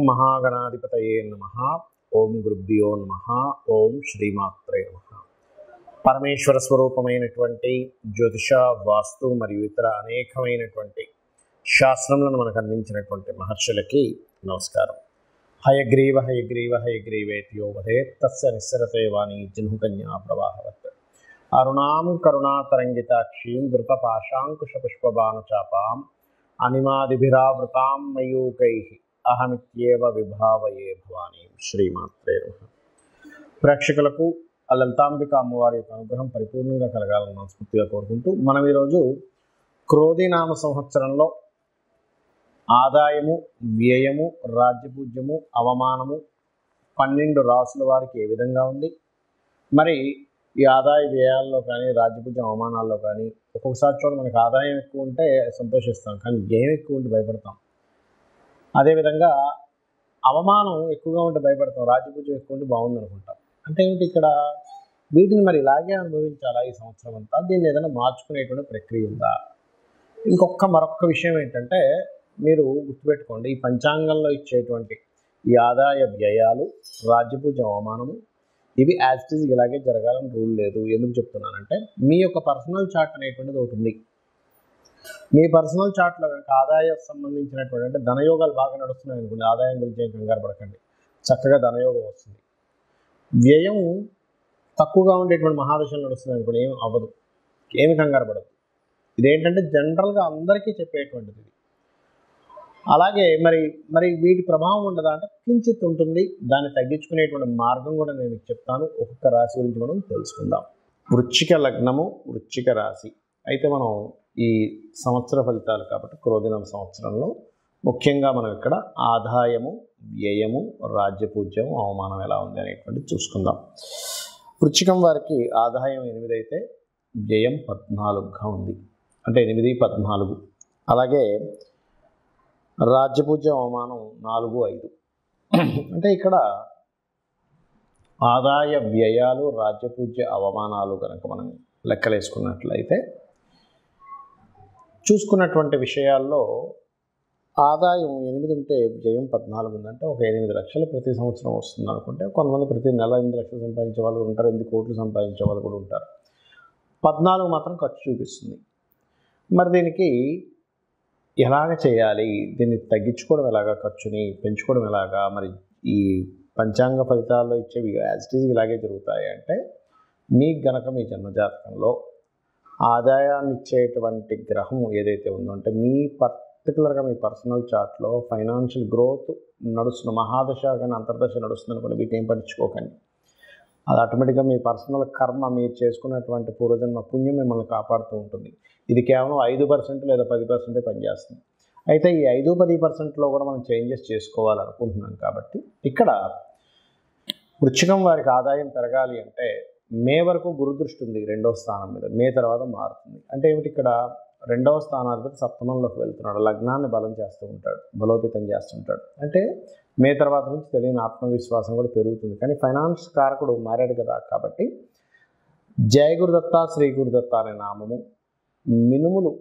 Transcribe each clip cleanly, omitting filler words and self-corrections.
మహాగణాధిపతయే నమః. ఓం గురుభ్యో నమః. ఓం శ్రీమాత్రే నమః. పరమేశ్వర స్వరూపమైనటువంటి జ్యోతిష, వాస్తు మరియు ఇతర అనేకమైనటువంటి శాస్త్రములను మనకు అందించినటువంటి మహర్షులకి నమస్కారం. హయగ్రీవ హయగ్రీవ హయగ్రీవేత్యో వదేత్ తస్య నిస్సరతే వాణి జిహ్నుకన్యా ప్రవాహవత్. అరుణాం కరుణాతరంగితాక్షీం ధృతపాశాంకుశపుష్పబాణచాపాం అనిమాదిభిరావృతాం మయూకైః అహమిత్యేవ విభావయే భవానీ. శ్రీమాత్రే నమః. ప్రేక్షకులకు ఆ లలితాంబిక అమ్మవారి యొక్క అనుగ్రహం పరిపూర్ణంగా కలగాలని మనస్ఫూర్తిగా కోరుకుంటూ మనం ఈరోజు క్రోధినామ సంవత్సరంలో ఆదాయము, వ్యయము, రాజ్యపూజ్యము, అవమానము 12 రాసుల వారికి ఏ విధంగా ఉంది, మరి ఈ ఆదాయ వ్యయాల్లో కానీ రాజ్యపూజ్యం అవమానాల్లో కానీ ఒక్కొక్కసారి చూడ మనకి ఆదాయం ఎక్కువ ఉంటే సంతోషిస్తాం, కానీ వ్యయం ఎక్కువ ఉంటే భయపడతాం. అదేవిధంగా అవమానం ఎక్కువగా ఉంటే భయపడతాం, రాజ్యపూజ్యం ఎక్కువ ఉంటే బాగుంది అనుకుంటాం. అంటే ఏమిటి ఇక్కడ? వీటిని మరి ఇలాగే అనుభవించాలా ఈ సంవత్సరం అంతా? దీన్ని ఏదైనా మార్చుకునేటువంటి ప్రక్రియ ఉందా? మరొక విషయం ఏంటంటే, మీరు గుర్తుపెట్టుకోండి, ఈ పంచాంగంలో ఇచ్చేటువంటి ఈ ఆదాయ వ్యయాలు, రాజ్యపూజ్యం, అవమానము ఇవి యాజ్ ఇట్ ఈజ్ ఇలాగే జరగాలని రూల్ లేదు. ఎందుకు చెప్తున్నానంటే, మీ యొక్క పర్సనల్ చార్ట్ అనేటువంటిది ఒకటి ఉంది. మీ పర్సనల్ చార్ట్లో కనుక ఆదాయం సంబంధించినటువంటి, అంటే ధనయోగాలు బాగా నడుస్తున్నాయి అనుకోండి, ఆదాయం గురించి ఏం కంగారు పడకండి, చక్కగా ధనయోగం వస్తుంది. వ్యయం తక్కువగా ఉండేటువంటి మహాదశలు నడుస్తుంది అనుకోండి, ఏమి అవ్వదు, ఏమి కంగారు పడదు. ఇదేంటంటే జనరల్గా అందరికీ చెప్పేటువంటిది. అలాగే మరి వీటి ప్రభావం ఉండదా అంటే కించిత్ ఉంటుంది. దాన్ని తగ్గించుకునేటువంటి మార్గం కూడా నేను మీకు చెప్తాను. ఒక్కొక్క రాశి గురించి మనం తెలుసుకుందాం. వృశ్చిక లగ్నము, వృశ్చిక రాశి. అయితే మనం ఈ సంవత్సర ఫలితాలు కాబట్టి క్రోధినామ సంవత్సరంలో ముఖ్యంగా మనం ఇక్కడ ఆదాయము, వ్యయము, రాజ్యపూజ్యం, అవమానం ఎలా ఉంది అనేటువంటిది చూసుకుందాం. వృశ్చికం వారికి ఆదాయం 8 అయితే వ్యయం 14గా ఉంది, అంటే 8, 14. అలాగే రాజ్యపూజ్యం, అవమానం 4, 5. అంటే ఇక్కడ ఆదాయ వ్యయాలు, రాజ్యపూజ్య, అవమానాలు కనుక మనం లెక్కలేసుకున్నట్లయితే చూసుకున్నటువంటి విషయాల్లో ఆదాయం 8 ఉంటే వ్యయం 14 ఉందంటే ఒక 8 లక్షలు ప్రతి సంవత్సరం వస్తుంది అనుకుంటే, కొంతమంది ప్రతి నెల 8 లక్షలు సంపాదించే వాళ్ళు ఉంటారు, 8 కోట్లు సంపాదించే వాళ్ళు కూడా ఉంటారు. 14 మాత్రం ఖర్చు చూపిస్తుంది. మరి దీనికి ఎలాగ చేయాలి, దీన్ని తగ్గించుకోవడం ఎలాగా, ఖర్చుని పెంచుకోవడం ఎలాగా? మరి ఈ పంచాంగ ఫలితాల్లో ఇచ్చేవి యాజ్ ఇట్ ఈజ్ ఇలాగే జరుగుతాయి అంటే, మీకు గనక మీ జన్మజాతకంలో ఆదాయాన్ని ఇచ్చేటువంటి గ్రహం ఏదైతే ఉందో, అంటే మీ పర్టికులర్గా మీ పర్సనల్ చార్ట్లో ఫైనాన్షియల్ గ్రోత్ నడుస్తున్న మహాదశ కానీ అంతర్దశ నడుస్తుంది అనుకోండి, వీటి ఏం పట్టించుకోకండి. అది ఆటోమేటిక్గా మీ పర్సనల్ కర్మ, మీరు చేసుకున్నటువంటి పూర్వజన్మ పుణ్యం మిమ్మల్ని కాపాడుతూ ఉంటుంది. ఇది కేవలం 5% లేదా 10% పనిచేస్తుంది. అయితే ఈ 5-10%లో కూడా మనం చేంజెస్ చేసుకోవాలనుకుంటున్నాం కాబట్టి, ఇక్కడ వృశ్చికం వారికి ఆదాయం పెరగాలి అంటే మే వరకు గురుదృష్టి ఉంది 2వ స్థానం మీద. మే తర్వాత మారుతుంది. అంటే ఏమిటి? ఇక్కడ 2వ స్థానాధిపతి సప్తమంలోకి వెళ్తున్నాడు, లగ్నాన్ని బలోపేతం చేస్తుంటాడు. అంటే మే తర్వాత నుంచి తెలియని ఆత్మవిశ్వాసం కూడా పెరుగుతుంది. కానీ ఫైనాన్స్ కారకుడు మారాడు కదా, కాబట్టి జయ గురుదత్త, శ్రీ గురుదత్త అనే నామము, మినుములు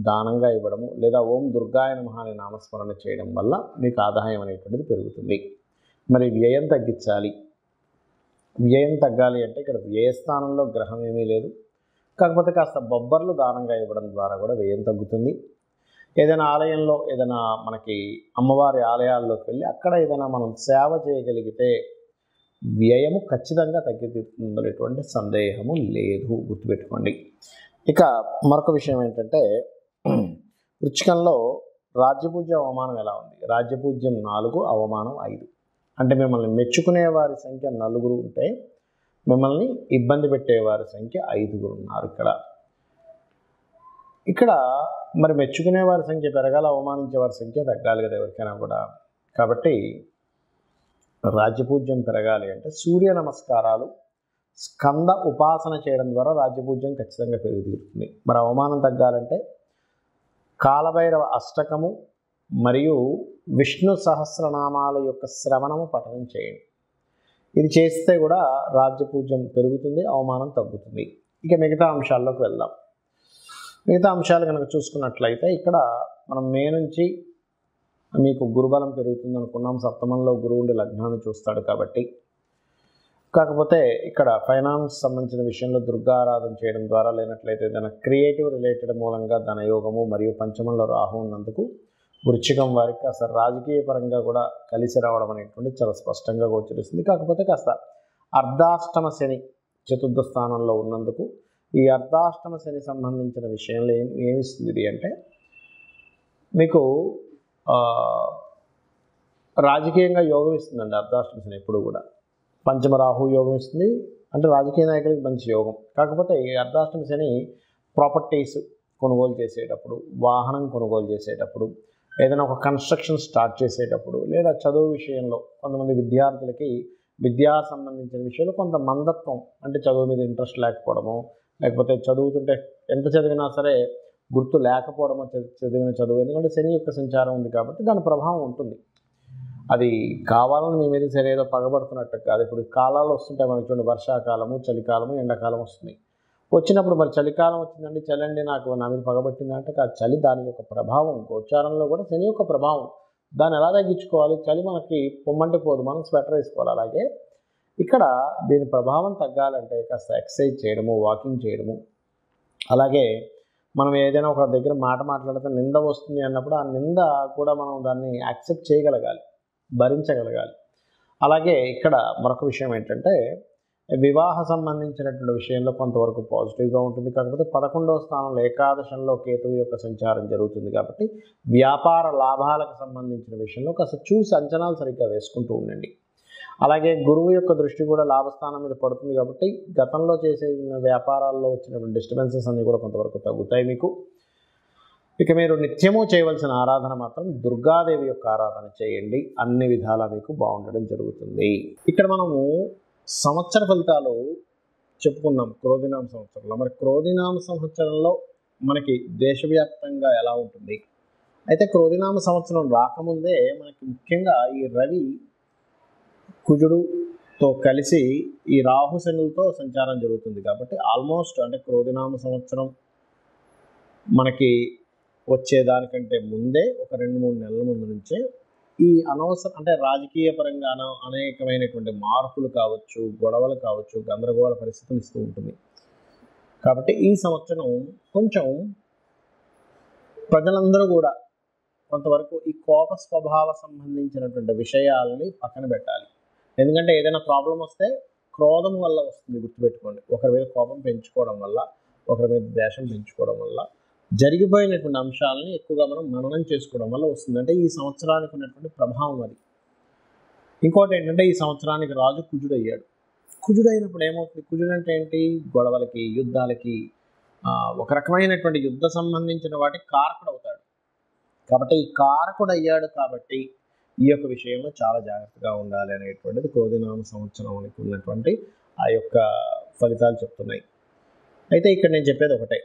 దానంగా ఇవ్వడము, లేదా ఓం దుర్గాయ నమః అనే నామస్మరణ చేయడం వల్ల మీకు ఆదాయం అనేటువంటిది పెరుగుతుంది. మరి వ్యయం తగ్గించాలి. వ్యయం తగ్గాలి అంటే ఇక్కడ వ్యయస్థానంలో గ్రహం ఏమీ లేదు, కాకపోతే కాస్త బొబ్బర్లు దానంగా ఇవ్వడం ద్వారా కూడా వ్యయం తగ్గుతుంది. ఏదైనా ఆలయంలో, ఏదైనా మనకి అమ్మవారి ఆలయాల్లోకి వెళ్ళి అక్కడ ఏదైనా మనం సేవ చేయగలిగితే వ్యయము ఖచ్చితంగా తగ్గిపోతుందనేటువంటి సందేహము లేదు, గుర్తుపెట్టుకోండి. ఇక మరొక విషయం ఏంటంటే, వృశ్చికంలో రాజ్యపూజ్యం, అవమానం ఎలా ఉంది? రాజ్యపూజ్యం 4, అవమానం 5. అంటే మిమ్మల్ని మెచ్చుకునే వారి సంఖ్య 4 ఉంటే, మిమ్మల్ని ఇబ్బంది పెట్టేవారి సంఖ్య 5 ఉన్నారు. ఇక్కడ మరి మెచ్చుకునే వారి సంఖ్య పెరగాలి, అవమానించే వారి సంఖ్య తగ్గాలి కదా ఎవరికైనా కూడా. కాబట్టి రాజ్యపూజ్యం పెరగాలి అంటే సూర్య నమస్కారాలు, స్కంద ఉపాసన చేయడం ద్వారా రాజ్యపూజ్యం ఖచ్చితంగా పెరుగుతుంది. మరి అవమానం తగ్గాలంటే కాలభైరవ అష్టకము మరియు విష్ణు సహస్రనామాల యొక్క శ్రవణము, పఠనం చేయండి. ఇది చేస్తే కూడా రాజ్యపూజ్యం పెరుగుతుంది, అవమానం తగ్గుతుంది. ఇక మిగతా అంశాల్లోకి వెళ్దాం. మిగతా అంశాలు కనుక చూసుకున్నట్లయితే ఇక్కడ మనం మే నుంచి మీకు గురుబలం పెరుగుతుంది అనుకున్నాం. సప్తమంలో గురువు ఉండి లగ్నాన్ని చూస్తాడు కాబట్టి. కాకపోతే ఇక్కడ ఫైనాన్స్ సంబంధించిన విషయంలో దుర్గా ఆరాధన చేయడం ద్వారా, లేనట్లయితే ఏదైనా క్రియేటివ్ రిలేటెడ్ మూలంగా ధనయోగము మరియు పంచమంలో రాహు ఉన్నందుకు వృశ్చికం వారికి కాస్త రాజకీయ పరంగా కూడా కలిసి రావడం అనేటువంటి చాలా స్పష్టంగా గోచరిస్తుంది. కాకపోతే కాస్త అర్ధాష్టమ శని చతుర్థ స్థానంలో ఉన్నందుకు ఈ అర్ధాష్టమ శని సంబంధించిన విషయంలో ఏమిస్తుంది ఇది అంటే మీకు రాజకీయంగా యోగం ఇస్తుందండి. అర్ధాష్టమ శని ఎప్పుడు కూడా పంచమ రాహు యోగం ఇస్తుంది, అంటే రాజకీయ నాయకులకి మంచి యోగం. కాకపోతే ఈ అర్ధాష్టమ శని ప్రాపర్టీస్ కొనుగోలు చేసేటప్పుడు, వాహనం కొనుగోలు చేసేటప్పుడు, ఏదైనా ఒక కన్స్ట్రక్షన్ స్టార్ట్ చేసేటప్పుడు, లేదా చదువు విషయంలో కొంతమంది విద్యార్థులకి విద్యా సంబంధించిన విషయంలో కొంత మందత్వం, అంటే చదువు మీద ఇంట్రెస్ట్ లేకపోవడము, లేకపోతే చదువుతుంటే ఎంత చదివినా సరే గుర్తు లేకపోవడము చదివిన చదువు. ఎందుకంటే శని యొక్క సంచారం ఉంది కాబట్టి దాని ప్రభావం ఉంటుంది. అది కావాలని మీ మీద సరే ఏదో పగబడుతున్నట్టు కాదు. ఇప్పుడు కాలాలు వస్తుంటాయి మనకి చూడండి, వర్షాకాలము, చలికాలము, ఎండాకాలం వస్తుంది. వచ్చినప్పుడు మరి చలికాలం వచ్చిందండి, చలండి నాకు నా మీద పగబట్టిందంటే కాదు, చలి దాని యొక్క ప్రభావం. గోచారంలో కూడా శని యొక్క ప్రభావం. దాన్ని ఎలా తగ్గించుకోవాలి? చలి మనకి పొమ్మంటే పోదు, మనం స్వెటర్ వేసుకోవాలి. అలాగే ఇక్కడ దీని ప్రభావం తగ్గాలంటే కాస్త ఎక్సర్సైజ్ చేయడము, వాకింగ్ చేయడము, అలాగే మనం ఏదైనా ఒక దగ్గర మాట మాట్లాడితే నింద వస్తుంది అన్నప్పుడు ఆ నింద కూడా మనం దాన్ని యాక్సెప్ట్ చేయగలగాలి, భరించగలగాలి. అలాగే ఇక్కడ మరొక విషయం ఏంటంటే వివాహ సంబంధించినటువంటి విషయంలో కొంతవరకు పాజిటివ్గా ఉంటుంది. కాకపోతే 11వ స్థానంలో ఏకాదశంలో కేతువు యొక్క సంచారం జరుగుతుంది కాబట్టి వ్యాపార లాభాలకు సంబంధించిన విషయంలో కాస్త చూసి అంచనాలు సరిగ్గా వేసుకుంటూ ఉండండి. అలాగే గురువు యొక్క దృష్టి కూడా లాభస్థానం మీద పడుతుంది కాబట్టి గతంలో చేసే వ్యాపారాల్లో వచ్చినటువంటి డిస్టర్బెన్సెస్ అన్నీ కూడా కొంతవరకు తగ్గుతాయి మీకు. ఇక మీరు నిత్యము చేయవలసిన ఆరాధన మాత్రం దుర్గాదేవి యొక్క ఆరాధన చేయండి. అన్ని విధాలా మీకు బాగుండడం జరుగుతుంది. ఇక్కడ మనము సంవత్సర ఫలితాలు చెప్పుకున్నాం క్రోధినామ సంవత్సరంలో. మరి క్రోధినామ సంవత్సరంలో మనకి దేశవ్యాప్తంగా ఎలా ఉంటుంది? అయితే క్రోధినామ సంవత్సరం రాకముందే మనకి ముఖ్యంగా ఈ రవి కుజుడుతో కలిసి ఈ రాహు శనులతో సంచారం జరుగుతుంది కాబట్టి ఆల్మోస్ట్ అంటే క్రోధినామ సంవత్సరం మనకి వచ్చేదానికంటే ముందే ఒక 2-3 నెలల ముందు నుంచే ఈ అనవసరం అంటే రాజకీయ పరంగా అనేకమైనటువంటి మార్పులు కావచ్చు, గొడవలు కావచ్చు, గందరగోళ పరిస్థితులు ఇస్తూ ఉంటుంది. కాబట్టి ఈ సంవత్సరం కొంచెం ప్రజలందరూ కూడా కొంతవరకు ఈ కోప స్వభావ సంబంధించినటువంటి విషయాలని పక్కన పెట్టాలి. ఎందుకంటే ఏదైనా ప్రాబ్లం వస్తే క్రోధం వల్ల వస్తుంది, గుర్తుపెట్టుకోండి. ఒకరి మీద కోపం పెంచుకోవడం వల్ల, ఒకరి మీద ద్వేషం పెంచుకోవడం వల్ల జరిగిపోయినటువంటి అంశాలని ఎక్కువగా మనం మననం చేసుకోవడం వల్ల వస్తుంది. అంటే ఈ సంవత్సరానికి ఉన్నటువంటి ప్రభావం అది. ఇంకోటి ఏంటంటే ఈ సంవత్సరానికి రాజు కుజుడు అయ్యాడు. కుజుడు అయినప్పుడు ఏమవుతుంది? కుజుడు అంటే ఏంటి? గొడవలకి, యుద్ధాలకి, ఒక రకమైనటువంటి యుద్ధ సంబంధించిన వాటికి కారకుడు అవుతాడు. కాబట్టి ఈ కారకుడు అయ్యాడు కాబట్టి ఈ యొక్క విషయంలో చాలా జాగ్రత్తగా ఉండాలి అనేటువంటిది క్రోధినామ సంవత్సరానికి ఉన్నటువంటి ఆ యొక్క ఫలితాలు చెప్తున్నాయి. అయితే ఇక్కడ నేను చెప్పేది ఒకటే,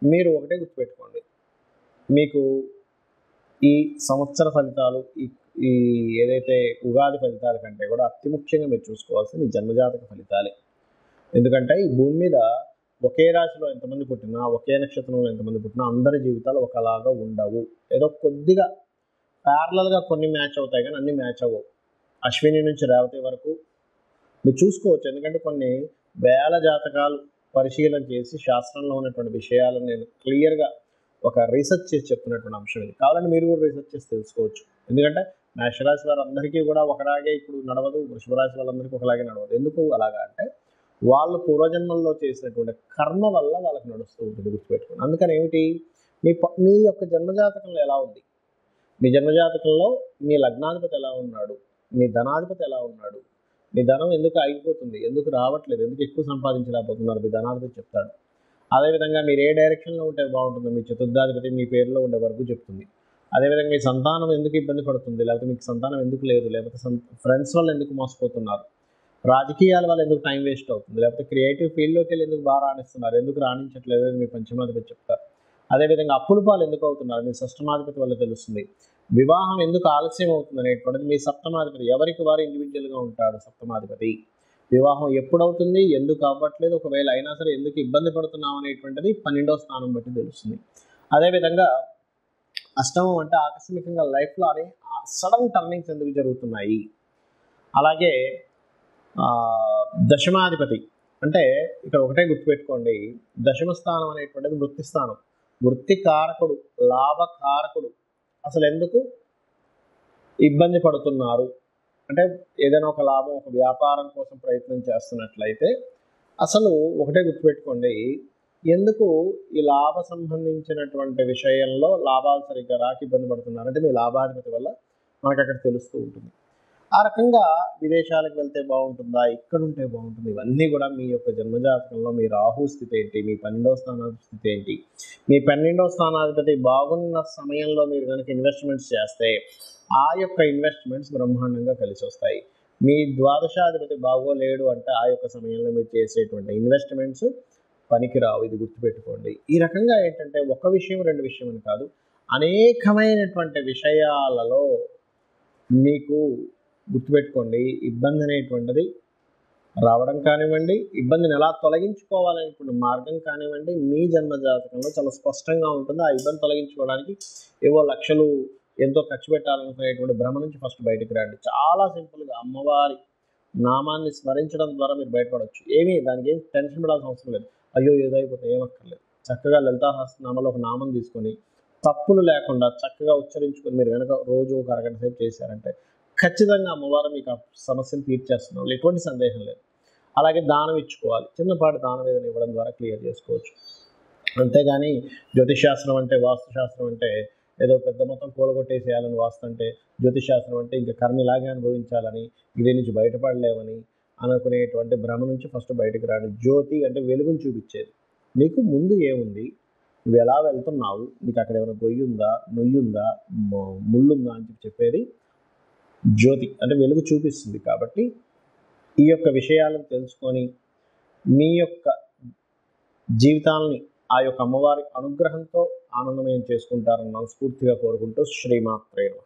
మీరు ఒకటే గుర్తుపెట్టుకోండి, మీకు ఈ సంవత్సర ఫలితాలు ఈ ఏదైతే ఉగాది ఫలితాల కంటే కూడా అతి ముఖ్యంగా మీరు చూసుకోవాల్సింది ఈ జన్మజాతక ఫలితాలే. ఎందుకంటే ఈ భూమి మీద ఒకే రాశిలో ఎంతమంది పుట్టినా, ఒకే నక్షత్రంలో ఎంతమంది పుట్టినా అందరి జీవితాలు ఒకలాగా ఉండవు. ఏదో కొద్దిగా ప్యారలల్గా కొన్ని మ్యాచ్ అవుతాయి కానీ అన్ని మ్యాచ్ అవ్వవు. అశ్విని నుంచి రేవతి వరకు మీరు చూసుకోవచ్చు. ఎందుకంటే కొన్ని వేల జాతకాలు పరిశీలన చేసి శాస్త్రంలో ఉన్నటువంటి విషయాలను నేను క్లియర్గా ఒక రీసెర్చ్ చేసి చెప్తున్నటువంటి అంశం ఇది. కావాలంటే మీరు కూడా రీసెర్చ్ చేసి తెలుసుకోవచ్చు. ఎందుకంటే మేషరాశి వారందరికీ కూడా ఒకలాగే ఇప్పుడు నడవదు, వృషభ రాశి వాళ్ళందరికీ ఒకలాగే నడవదు. ఎందుకు అలాగా అంటే వాళ్ళు పూర్వజన్మల్లో చేసినటువంటి కర్మ వల్ల వాళ్ళకి నడుస్తూ ఉంటుంది, గుర్తుపెట్టుకోండి. అందుకని ఏమిటి, మీ యొక్క జన్మజాతకంలో ఎలా ఉంది, మీ జన్మజాతకంలో మీ లగ్నాధిపతి ఎలా ఉన్నాడు, మీ ధనాధిపతి ఎలా ఉన్నాడు, మీ ధనం ఎందుకు ఆగిపోతుంది, ఎందుకు రావట్లేదు, ఎందుకు ఎక్కువ సంపాదించలేకపోతున్నారు, మీ ధనాధిపతి చెప్తాడు. అదేవిధంగా మీరు ఏ డైరెక్షన్లో ఉంటే బాగుంటుందో మీ చతుర్థాధిపతి మీ పేరులో ఉండే వరకు చెప్తుంది. అదేవిధంగా మీ సంతానం ఎందుకు ఇబ్బంది పడుతుంది, లేకపోతే మీకు సంతానం ఎందుకు లేదు, లేకపోతే ఫ్రెండ్స్ వల్ల ఎందుకు మోసపోతున్నారు, రాజకీయాల వల్ల ఎందుకు టైం వేస్ట్ అవుతుంది, లేకపోతే క్రియేటివ్ ఫీల్డ్లోకి వెళ్ళి ఎందుకు బాగా రాణిస్తున్నారు, ఎందుకు రాణించట్లేదు అని మీ పంచమాధిపతి చెప్తారు. అదేవిధంగా అప్పుల పాలు ఎందుకు అవుతున్నారు, మీ షష్టమాధిపతి వల్ల తెలుస్తుంది. వివాహం ఎందుకు ఆలస్యం అవుతుంది అనేటువంటిది మీ సప్తమాధిపతి, ఎవరికి వారు ఇండివిజువల్గా ఉంటాడు సప్తమాధిపతి. వివాహం ఎప్పుడవుతుంది, ఎందుకు అవ్వట్లేదు, ఒకవేళ అయినా సరే ఎందుకు ఇబ్బంది పడుతున్నాం అనేటువంటిది 12వ స్థానం బట్టి తెలుస్తుంది. అదేవిధంగా అష్టమం అంటే ఆకస్మికంగా లైఫ్లో అనే సడన్ టర్నింగ్స్ ఎందుకు జరుగుతున్నాయి. అలాగే దశమాధిపతి అంటే ఇక్కడ ఒకటే గుర్తుపెట్టుకోండి, దశమ స్థానం అనేటువంటిది వృత్తి స్థానం, వృత్తి కారకుడు, లాభకారకుడు. అసలు ఎందుకు ఇబ్బంది పడుతున్నారు అంటే ఏదైనా ఒక లాభం, ఒక వ్యాపారం కోసం ప్రయత్నం చేస్తున్నట్లయితే అసలు ఒకటే గుర్తుపెట్టుకోండి, ఎందుకు ఈ లాభ సంబంధించినటువంటి విషయంలో లాభాలు సరిగ్గా రాక ఇబ్బంది పడుతున్నారు అంటే మీ లాభాధిపతి వల్ల మనకు అక్కడ తెలుస్తూ ఉంటుంది. ఆ రకంగా విదేశాలకు వెళ్తే బాగుంటుందా, ఇక్కడ ఉంటే బాగుంటుంది, ఇవన్నీ కూడా మీ యొక్క జన్మజాతకంలో మీ రాహు స్థితి ఏంటి, మీ 12వ స్థానాధిపతి స్థితి ఏంటి, మీ 12వ స్థానాధిపతి బాగున్న సమయంలో మీరు కనుక ఇన్వెస్ట్మెంట్స్ చేస్తే ఆ యొక్క ఇన్వెస్ట్మెంట్స్ బ్రహ్మాండంగా కలిసి వస్తాయి. మీ ద్వాదశాధిపతి బాగోలేడు అంటే ఆ యొక్క సమయంలో మీరు చేసేటువంటి ఇన్వెస్ట్మెంట్స్ పనికిరావు. ఇది గుర్తుపెట్టుకోండి. ఈ రకంగా ఏంటంటే ఒక విషయం రెండు విషయం అని కాదు, అనేకమైనటువంటి విషయాలలో మీకు గుర్తుపెట్టుకోండి ఇబ్బంది అనేటువంటిది రావడం కానివ్వండి, ఇబ్బందిని ఎలా తొలగించుకోవాలనేటువంటి మార్గం కానివ్వండి, మీ జన్మజాతకంలో చాలా స్పష్టంగా ఉంటుంది. ఆ ఇబ్బంది తొలగించుకోవడానికి ఏవో లక్షలు ఎంతో ఖర్చు పెట్టాలనుకునేటువంటి భ్రమ నుంచి ఫస్ట్ బయటకు రండి. చాలా సింపుల్గా అమ్మవారి నామాన్ని స్మరించడం ద్వారా మీరు బయటపడవచ్చు. దానికి ఏం టెన్షన్ పడాల్సిన అవసరం లేదు. అయ్యో ఏదో అయిపోతే ఏమక్కర్లేదు. చక్కగా లలితా సహస్రనామాలో ఒక నామం తీసుకొని తప్పులు లేకుండా చక్కగా ఉచ్చరించుకొని మీరు కనుక రోజు ఒక అరగంట సేపు చేశారంటే ఖచ్చితంగా అమ్మవారు మీకు ఆ సమస్యను తీర్చేస్తున్నారు, ఎటువంటి సందేహం లేదు. అలాగే దానం ఇచ్చుకోవాలి, చిన్నపాటి దానం ఏదైనా ఇవ్వడం ద్వారా క్లియర్ చేసుకోవచ్చు. అంతేగాని జ్యోతిషాస్త్రం అంటే, వాస్తుశాస్త్రం అంటే ఏదో పెద్ద మొత్తం కూలగొట్టేసేయాలని వాస్తు అంటే, జ్యోతిషాస్త్రం అంటే ఇంకా కర్మిలాగే అనుభవించాలని, ఇది నుంచి బయటపడలేమని అనుకునేటువంటి భ్రమ నుంచి ఫస్ట్ బయటకు రాండి. జ్యోతి అంటే వెలుగును చూపించేది. మీకు ముందు ఏముంది, నువ్వు ఎలా వెళ్తున్నావు, నీకు అక్కడ ఏమైనా గొయ్యి ఉందా, నొయ్యి ఉందా, ముళ్ళుందా అని చెప్పేది జ్యోతి అంటే వెలుగు చూపిస్తుంది. కాబట్టి ఈ యొక్క విషయాలను తెలుసుకొని మీ యొక్క జీవితాలని ఆ యొక్క అమ్మవారి అనుగ్రహంతో ఆనందమయం చేసుకుంటారని మనస్ఫూర్తిగా కోరుకుంటూ శ్రీమాత్రే నమః.